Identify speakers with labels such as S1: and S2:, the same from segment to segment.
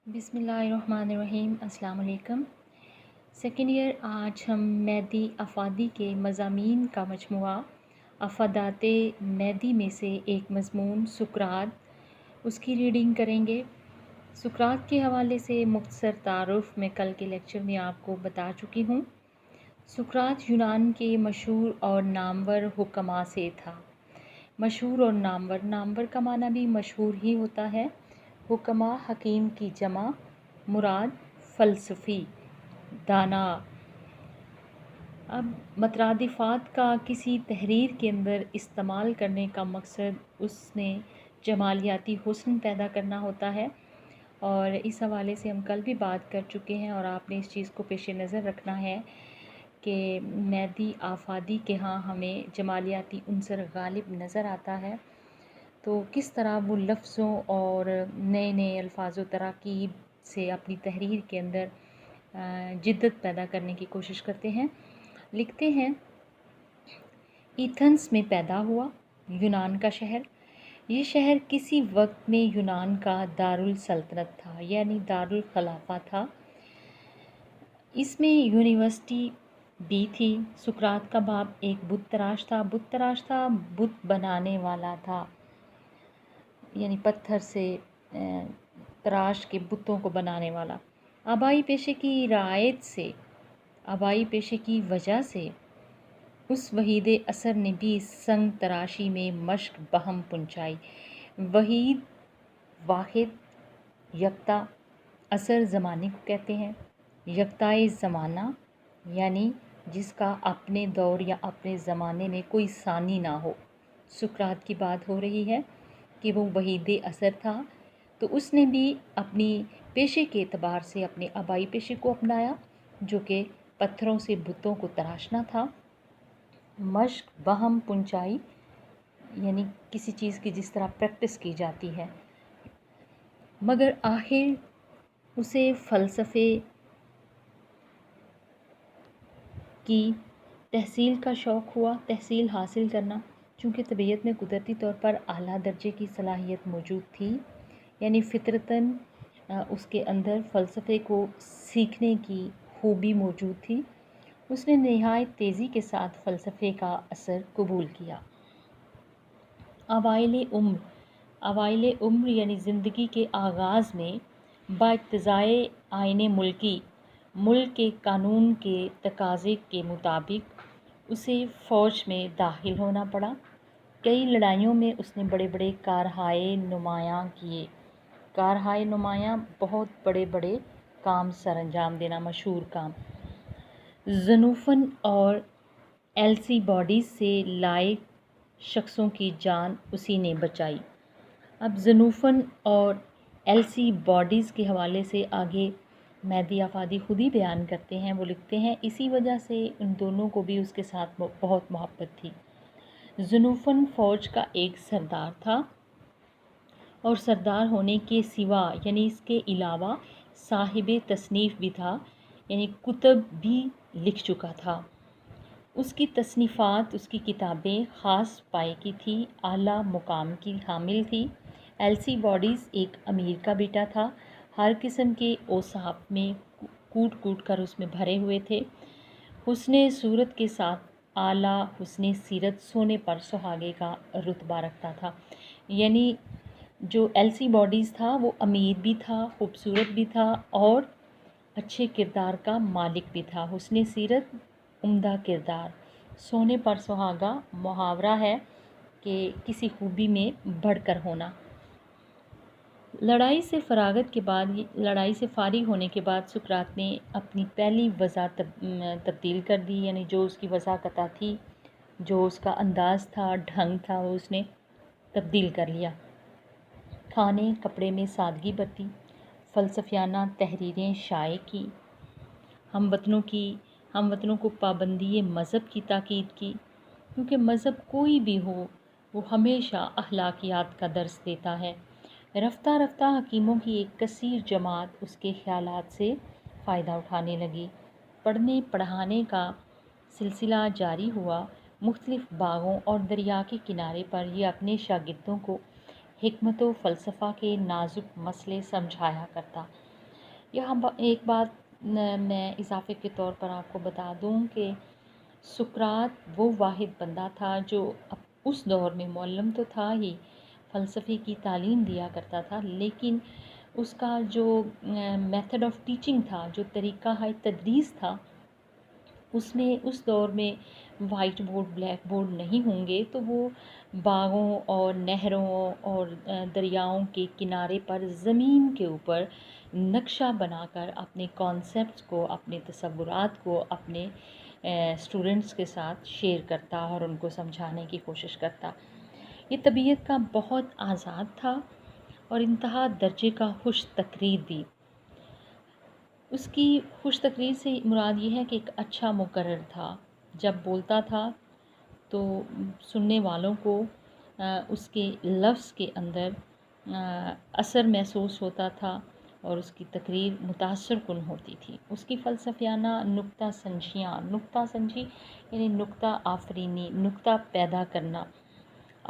S1: बिस्मिल्लाहिर्रहमानिर्रहीम। अस्सलाम वालेकुम। सेकेंड ईयर आज हम मैदी अफ़ादी के मज़ामीन का मजमुआ अफ़ादाते मैदी में से एक मज़मून सुकरात, उसकी रीडिंग करेंगे। सुकरात के हवाले से मुख्तसर तारुफ़ में कल के लेक्चर में आपको बता चुकी हूँ। सुकरात यूनान के मशहूर और नामवर हुक्मा से था। मशहूर और नामवर का माना भी मशहूर ही होता है। हुक्मा हकीम की जमा, मुराद फ़लसफ़ी, दाना। अब मतरादिफ़ात का किसी तहरीर के अंदर इस्तेमाल करने का मकसद उसने जमालियाती हुस्न पैदा करना होता है, और इस हवाले से हम कल भी बात कर चुके हैं। और आपने इस चीज़ को पेश नज़र रखना है कि मैदी आफ़ादी के यहाँ हमें जमालियाती उन्सर गालिब नज़र आता है, तो किस तरह वो लफ्ज़ों और नए नए अल्फाज़ व तराकीब से अपनी तहरीर के अंदर जिद्दत पैदा करने की कोशिश करते हैं। लिखते हैं, एथेंस में पैदा हुआ, यूनान का शहर। ये शहर किसी वक्त में यूनान का दारुल सल्तनत था, यानी दारुल खलाफा था। इसमें यूनिवर्सिटी भी थी। सुकरात का बाप एक बुत तराश था। बुत बनाने वाला था, यानी पत्थर से तराश के बुतों को बनाने वाला। आबाई पेशे की वजह से उस वहीद असर ने भी संग तराशी में मश्क बहम पुंचाई। वहीद, वाहिद, यकता, असर ज़माने को कहते हैं। यकताए ज़माना यानी जिसका अपने दौर या अपने ज़माने में कोई सानी ना हो। सुकरात की बात हो रही है कि वो वहीद असर था, तो उसने भी अपनी पेशे के एतबार से अपने आबाई पेशे को अपनाया, जो कि पत्थरों से बुतों को तराशना था। मश्क बहम पुंचाई यानी किसी चीज़ की जिस तरह प्रैक्टिस की जाती है, मगर आखिर उसे फ़लसफ़े की तहसील का शौक़ हुआ, तहसील हासिल करना। चूँकि तबीयत में कुदरती तौर पर आला दर्जे की सलाहियत मौजूद थी, यानी फ़ितरतन उसके अंदर फ़लसफ़े को सीखने की खूबी मौजूद थी। उसने नहायत तेज़ी के साथ फ़लसफ़े का असर कबूल किया। अवाइल उम्र यानी ज़िंदगी के आगाज़ में बाइक़्तिज़ाए आईने मुल्क के कानून के तकाज़े के मुताबिक उसे फ़ौज में दाखिल होना पड़ा। कई लड़ाइयों में उसने बड़े बड़े कारहाए नुमायाँ किए। कारहाए नुमायाँ बहुत बड़े बड़े काम सर अंजाम देना, मशहूर काम। ज़नूफ़न और एल्सी बॉडीज़ से लायक शख्सों की जान उसी ने बचाई। अब ज़नूफ़न और एल्सी बॉडीज़ के हवाले से आगे मैदी आफ़ादी खुद ही बयान करते हैं। वो लिखते हैं, इसी वजह से उन दोनों को भी उसके साथ बहुत मोहब्बत थी। ज़नूफ़न फ़ौज का एक सरदार था, और सरदार होने के सिवा यानी इसके अलावा साहिब तसनीफ़ भी था, यानी कुतब भी लिख चुका था। उसकी तसनीफ़ात, उसकी किताबें ख़ास पाए की थी, आला मुकाम की हामिल थी। एल्सी बॉडीज़ एक अमीर का बेटा था। हर किस्म के औसाफ में कूट कूट कर उसमें भरे हुए थे। हुस्ने सूरत के साथ आला हुस्ने सीरत सोने पर सुहागे का रुतबा रखता था। यानी जो एल्सी बॉडीज़ था वो अमीर भी था, खूबसूरत भी था, और अच्छे किरदार का मालिक भी था। हुस्ने सीरत, उम्दा किरदार। सोने पर सुहागा मुहावरा है कि किसी खूबी में बढ़कर होना। लड़ाई से फ़ारिग होने के बाद सुकरात ने अपनी पहली वज़ा तब्दील कर दी, यानी जो उसकी वज़ाक़ता थी, जो उसका अंदाज़ था, ढंग था, वो उसने तब्दील कर लिया। खाने कपड़े में सादगी बरती, फ़लसफ़ियाना तहरीरें शाये की, हमवतनों को पाबंदी मज़हब की ताकीद की, क्योंकि मज़हब कोई भी हो वो हमेशा अखलाकियात का दर्स देता है। रफ्ता रफ्ता हकीमों की एक कसीर जमात उसके ख़यालात से फ़ायदा उठाने लगी। पढ़ने पढ़ाने का सिलसिला जारी हुआ। मुख्तलिफ़ बागों और दरिया के किनारे पर यह अपने शागिर्दों को हिकमत व फ़लसफ़ा के नाजुक मसले समझाया करता। यहाँ एक बात मैं इजाफे के तौर पर आपको बता दूँ कि सुकरात वो वाहिद बंदा था जो उस दौर में मुअल्लिम तो था ही, फ़लसफ़े की तालीम दिया करता था, लेकिन उसका जो मेथड ऑफ़ टीचिंग था, जो तरीक़ा है तदरीस था, उसमें उस दौर में वाइट बोर्ड ब्लैक बोर्ड नहीं होंगे, तो वो बागों और नहरों और दरियाओं के किनारे पर ज़मीन के ऊपर नक्शा बनाकर अपने कॉन्सेप्ट्स को, अपने तसव्वुरात को अपने स्टूडेंट्स के साथ शेयर करता और उनको समझाने की कोशिश करता। ये तबीयत का बहुत आज़ाद था और इंतहा दर्जे का खुश तकरीर भी। उसकी खुश तकरीर से मुराद ये है कि एक अच्छा मुकर्रर था। जब बोलता था तो सुनने वालों को उसके लफ्ज़ के अंदर असर महसूस होता था और उसकी तकरीर मुतासर कुन होती थी। उसकी फ़लसफ़ियाना नुक्ता संजी यानी नुक्ता आफरीनी, नुक्ता पैदा करना,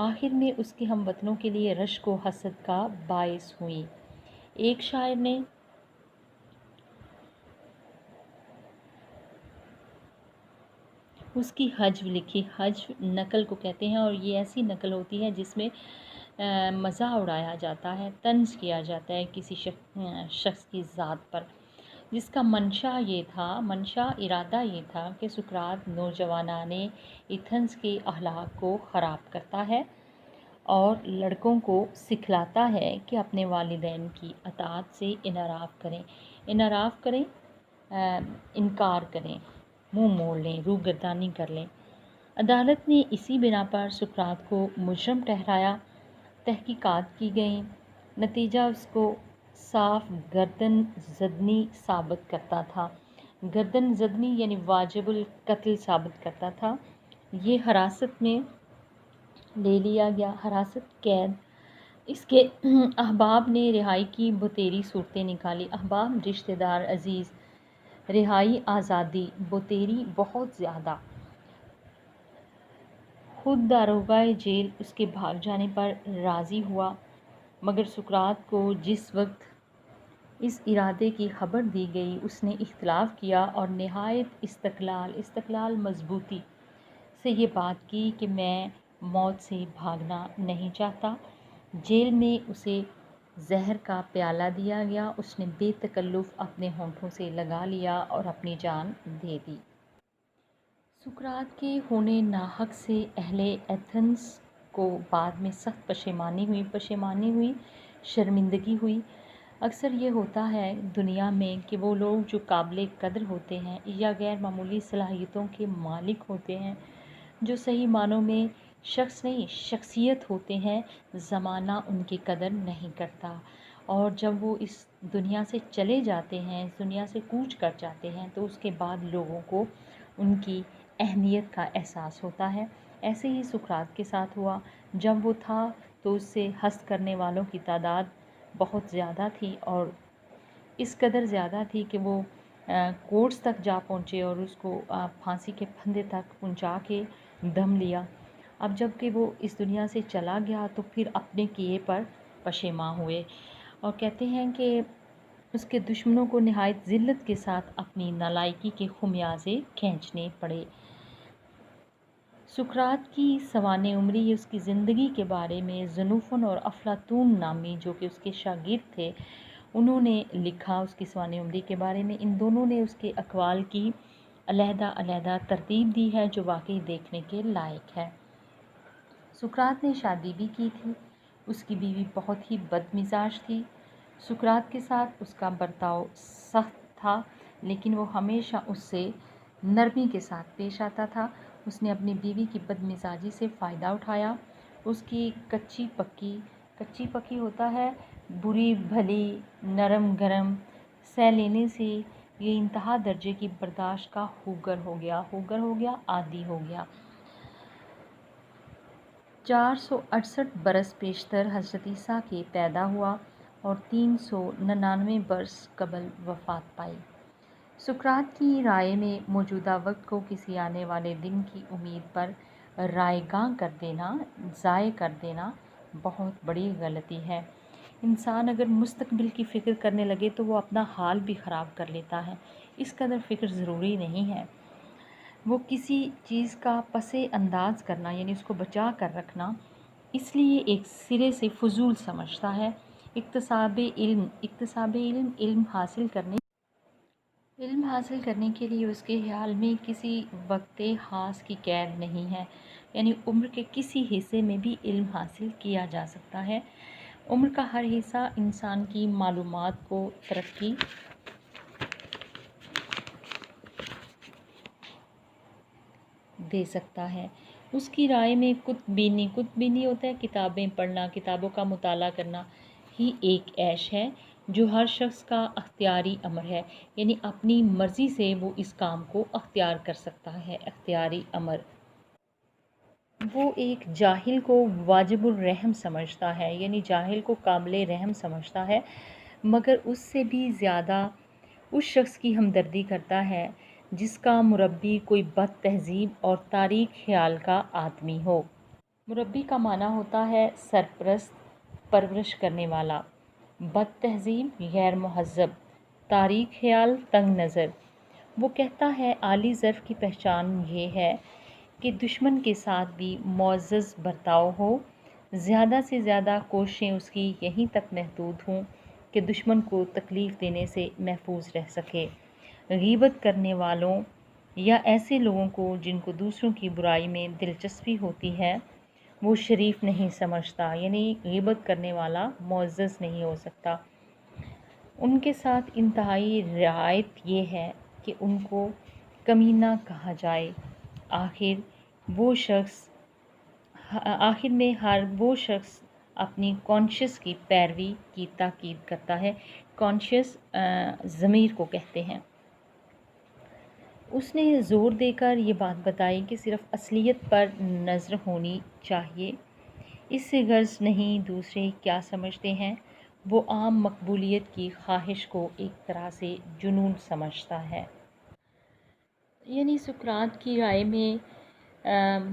S1: आखिर में उसके हमवतनों के लिए रश्क व हसद का बाइस हुई। एक शायर ने उसकी हज्व लिखी। हज्व नकल को कहते हैं और ये ऐसी नकल होती है जिसमें मज़ा उड़ाया जाता है, तंज किया जाता है किसी शख्स की ज़ात पर, जिसका इरादा ये था कि सुकरात नौजवानाने एथेंस के अखलाक को ख़राब करता है और लड़कों को सिखलाता है कि अपने वालिदैन की अताअत से इनराफ़ करें, इनकार करें, मुंह मोड़ लें, रूगर्दानी कर लें। अदालत ने इसी बिना पर सुकरात को मुजरम ठहराया। तहकीकात की गई, नतीजा उसको साफ गर्दन ज़दनी साबित करता था। गर्दन ज़दनी यानी वाजिबुल कत्ल साबित करता था। ये हिरासत में ले लिया गया, हिरासत कैद। इसके अहबाब ने रिहाई की बतेरी सूरतें निकाली। अहबाब रिश्तेदार, अजीज़, रिहाई, आज़ादी, बतेरी बहुत ज़्यादा। खुद दारोगाए जेल उसके भाग जाने पर राज़ी हुआ, मगर सुकरात को जिस वक्त इस इरादे की खबर दी गई उसने इख्तिलाफ़ किया और नहायत इस्तक़लाल मज़बूती से ये बात की कि मैं मौत से भागना नहीं चाहता। जेल में उसे जहर का प्याला दिया गया। उसने बेतकल्लुफ़ अपने होंठों से लगा लिया और अपनी जान दे दी। सुकरात के होने नाहक से अहले एथेंस को बाद में सख्त पशेमानी हुई, शर्मिंदगी हुई। अक्सर ये होता है दुनिया में कि वो लोग जो काबिल कदर होते हैं या गैर मामूली सलाहियतों के मालिक होते हैं, जो सही मानों में शख्स नहीं शख्सियत होते हैं, ज़माना उनकी कदर नहीं करता। और जब वो इस दुनिया से चले जाते हैं, इस दुनिया से कूच कर जाते हैं, तो उसके बाद लोगों को उनकी अहमियत का एहसास होता है। ऐसे ही सुकरात के साथ हुआ। जब वो था तो उससे हस्त करने वालों की तादाद बहुत ज़्यादा थी और इस कदर ज़्यादा थी कि वो कोर्ट्स तक जा पहुँचे और उसको फांसी के फंदे तक पहुँचा के दम लिया। अब जब कि वो इस दुनिया से चला गया तो फिर अपने किए पर पशेमा हुए और कहते हैं कि उसके दुश्मनों को नहायत ज़िल्लत के साथ अपनी नालायकी के खुमियाज़े खींचने पड़े। सुकरात की सवाने उम्री, उसकी ज़िंदगी के बारे में ज़ुनूफ़न और अफ़लातून नामी जो कि उसके शागिर्द थे, उन्होंने लिखा उसकी सवाने उम्री के बारे में। इन दोनों ने उसके अक़वाल की अलहदा तरतीब दी है जो वाकई देखने के लायक है। सुकरात ने शादी भी की थी। उसकी बीवी बहुत ही बदमिजाज थी। सुकरात के साथ उसका बर्ताव सख्त था, लेकिन वो हमेशा उससे नरमी के साथ पेश आता था। उसने अपनी बीवी की बदमिजाजी से फ़ायदा उठाया। उसकी कच्ची पक्की होता है बुरी भली, नरम गरम सह लेने से ये इंतहा दर्जे की बर्दाश्त का हुगर हो गया, आदी हो गया। 468 बरस पेशतर हज़रत ईसा के पैदा हुआ और 399 बरस कबल वफ़ात पाई। सुकरात की राय में मौजूदा वक्त को किसी आने वाले दिन की उम्मीद पर ज़ाय कर देना बहुत बड़ी गलती है। انسان اگر مستقبل کی فکر کرنے لگے تو وہ اپنا حال بھی خراب کر لیتا ہے۔ اس قدر فکر ضروری نہیں ہے۔ وہ کسی چیز کا پس انداز کرنا یعنی اس کو بچا کر رکھنا اس لیے ایک سرے سے فضول سمجھتا ہے۔ اکتساب علم علم حاصل کرنے کے لیے اس کے خیال میں کسی وقت خاص کی قید نہیں ہے، یعنی عمر کے کسی حصے میں بھی علم حاصل کیا جا سکتا ہے۔ عمر کا ہر حصہ انسان کی معلومات کو ترقی دے سکتا ہے۔ اس کی رائے میں کتب بینی ہوتا ہے کتابیں پڑھنا، کتابوں کا مطالعہ کرنا ہی ایک عیش ہے جو ہر شخص کا اختیاری امر ہے، یعنی اپنی مرضی سے وہ اس کام کو اختیار کر سکتا ہے۔ اختیاری امر وہ ایک جاہل کو واجب الرحم سمجھتا ہے، یعنی جاہل کو قابل رحم سمجھتا ہے، مگر اس سے بھی زیادہ اس شخص کی ہمدردی کرتا ہے جس کا مربی کوئی بد تہذیب اور تاریک خیال کا آدمی ہو۔ مربی کا معنی ہوتا ہے سرپرست، پرورش کرنے والا، بد تہذیب غیر مہذب، تاریک خیال تنگ نظر۔ وہ کہتا ہے اعلی ظرف کی پہچان یہ ہے کہ دشمن کے ساتھ بھی معزز برتاؤ ہو، زیادہ سے زیادہ کوششیں اس کی یہیں تک محدود ہوں کہ دشمن کو تکلیف دینے سے محفوظ رہ سکے۔ غیبت کرنے والوں یا ایسے لوگوں کو جن کو دوسروں کی برائی میں دلچسپی ہوتی ہے وہ شریف نہیں سمجھتا، یعنی غیبت کرنے والا معزز نہیں ہو سکتا۔ ان کے ساتھ انتہائی رعایت یہ ہے کہ ان کو کمینہ کہا جائے۔ آخر میں ہر وہ شخص اپنی کانشس کی پیروی کی تاکید کرتا ہے۔ کانشس ضمیر کو کہتے ہیں۔ اس نے زور دے کر یہ بات بتائی کہ صرف اصلیت پر نظر ہونی چاہیے، اس سے غرض نہیں دوسرے کیا سمجھتے ہیں۔ وہ عام مقبولیت کی خواہش کو ایک طرح سے جنون سمجھتا ہے۔ یعنی سقراط کی رائے میں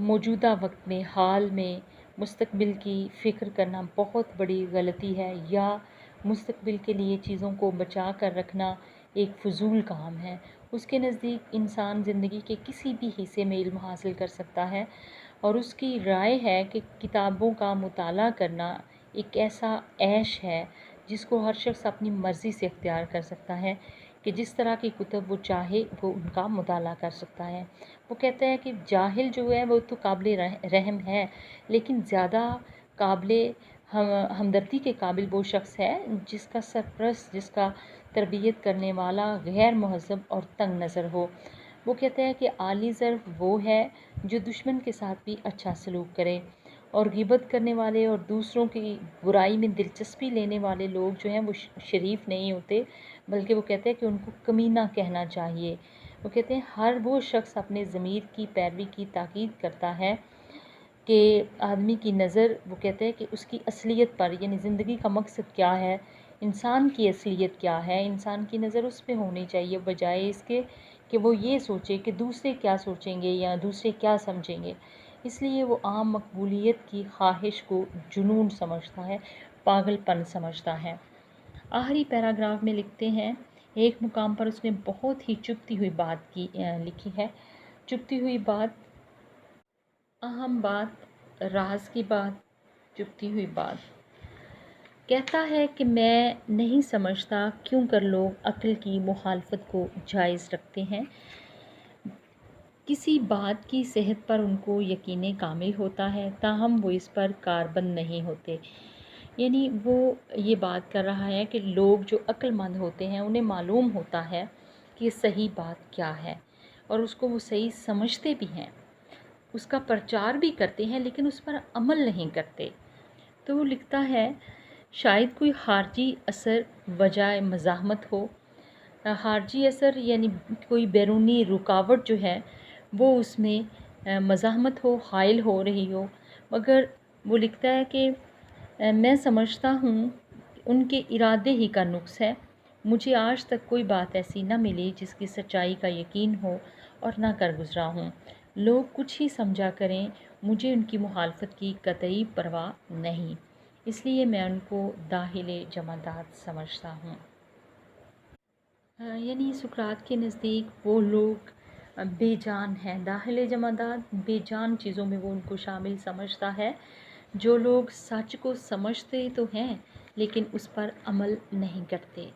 S1: موجودہ وقت میں، حال میں مستقبل کی فکر کرنا بہت بڑی غلطی ہے، یا مستقبل کے لیے چیزوں کو بچا کر رکھنا ایک فضول کام ہے۔ اس کے نزدیک انسان زندگی کے کسی بھی حصے میں علم حاصل کر سکتا ہے، اور اس کی رائے ہے کہ کتابوں کا مطالعہ کرنا ایک ایسا عیش ہے جس کو ہر شخص اپنی مرضی سے اختیار کر سکتا ہے کہ جس طرح کی کتب وہ چاہے وہ ان کا مطالعہ کر سکتا ہے۔ وہ کہتا ہے کہ جاہل جو ہے وہ تو قابل رحم ہے، لیکن زیادہ قابل ہمدردی کے قابل وہ شخص ہے جس کا سرپرست، جس کا تربیت کرنے والا غیر مہذب اور تنگ نظر ہو۔ وہ کہتا ہے کہ اعلی ظرف وہ ہے جو دشمن کے ساتھ بھی اچھا سلوک کرے، اور غیبت کرنے والے اور دوسروں کی برائی میں دلچسپی لینے والے لوگ جو ہیں وہ شریف نہیں ہوتے، بلکہ وہ کہتے ہیں کہ ان کو کمینہ کہنا چاہیے۔ وہ کہتے ہیں ہر وہ شخص اپنے ضمیر کی پیروی کی تاکید کرتا ہے کہ آدمی کی نظر، وہ کہتے ہیں کہ اس کی اصلیت پر، یعنی زندگی کا مقصد کیا ہے، انسان کی اصلیت کیا ہے، انسان کی نظر اس پہ ہونی چاہیے، بجائے اس کے کہ وہ یہ سوچے کہ دوسرے کیا سوچیں گے یا دوسرے کیا سمجھیں گے۔ اس لیے وہ عام مقبولیت کی خواہش کو جنون سمجھتا ہے، پاگل پن سمجھتا ہے۔ آخری پیراگراف میں لکھتے ہیں، ایک مقام پر اس نے بہت ہی چبھتی ہوئی بات لکھی ہے۔ چبھتی ہوئی بات، اہم بات، راز کی بات، چبھتی ہوئی بات۔ کہتا ہے کہ میں نہیں سمجھتا کیوں کر لوگ عقل کی مخالفت کو جائز رکھتے ہیں۔ کسی بات کی صحت پر ان کو یقین کامل ہوتا ہے، تاہم وہ اس پر کاربند نہیں ہوتے۔ یعنی وہ یہ بات کر رہا ہے کہ لوگ جو عقل مند ہوتے ہیں انہیں معلوم ہوتا ہے کہ صحیح بات کیا ہے، اور اس کو وہ صحیح سمجھتے بھی ہیں، اس کا پرچار بھی کرتے ہیں، لیکن اس پر عمل نہیں کرتے۔ تو وہ لکھتا ہے شاید کوئی خارجی اثر وجہ مزاحمت ہو۔ خارجی اثر یعنی کوئی بیرونی رکاوٹ جو ہے وہ اس میں مزاحمت ہو، حائل ہو رہی ہو، مگر وہ لکھتا ہے کہ میں سمجھتا ہوں ان کے ارادے ہی کا نقص ہے۔ مجھے آج تک کوئی بات ایسی نہ ملی جس کی سچائی کا یقین ہو اور نہ کر گزرا ہوں۔ لوگ کچھ ہی سمجھا کریں، مجھے ان کی مخالفت کی قطعی پرواہ نہیں۔ اس لیے میں ان کو داخل جمادات سمجھتا ہوں۔ یعنی سقراط کے نزدیک وہ لوگ بے جان ہیں، داخل جمادات بے جان چیزوں میں وہ ان کو شامل سمجھتا ہے، جو لوگ سچ کو سمجھتے تو ہیں لیکن اس پر عمل نہیں کرتے۔